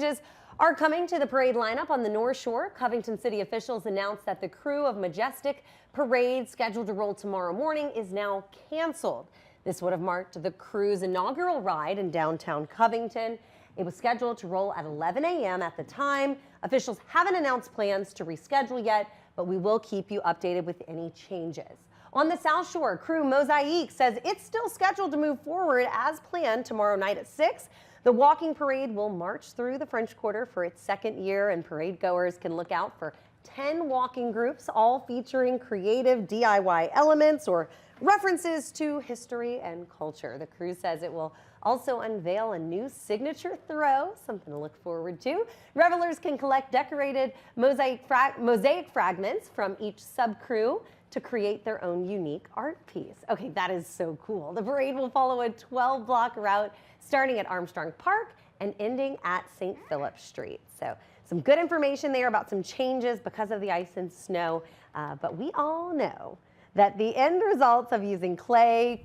Changes are coming to the parade lineup on the North Shore. Covington City officials announced that the crew of Majestic Parade scheduled to roll tomorrow morning is now canceled. This would have marked the crew's inaugural ride in downtown Covington. It was scheduled to roll at 11 a.m. at the time. Officials haven't announced plans to reschedule yet, but we will keep you updated with any changes. On the South Shore, crew Mosaic says it's still scheduled to move forward as planned tomorrow night at 6. The walking parade will march through the French Quarter for its second year, and parade goers can look out for 10 walking groups, all featuring creative DIY elements or references to history and culture. The crew says it will also unveil a new signature throw, something to look forward to. Revelers can collect decorated mosaic fragments from each sub-crew to create their own unique art piece. Okay, that is so cool. The parade will follow a 12-block route starting at Armstrong Park and ending at St. Philip Street. So some good information there about some changes because of the ice and snow, but we all know that the end results of using clay,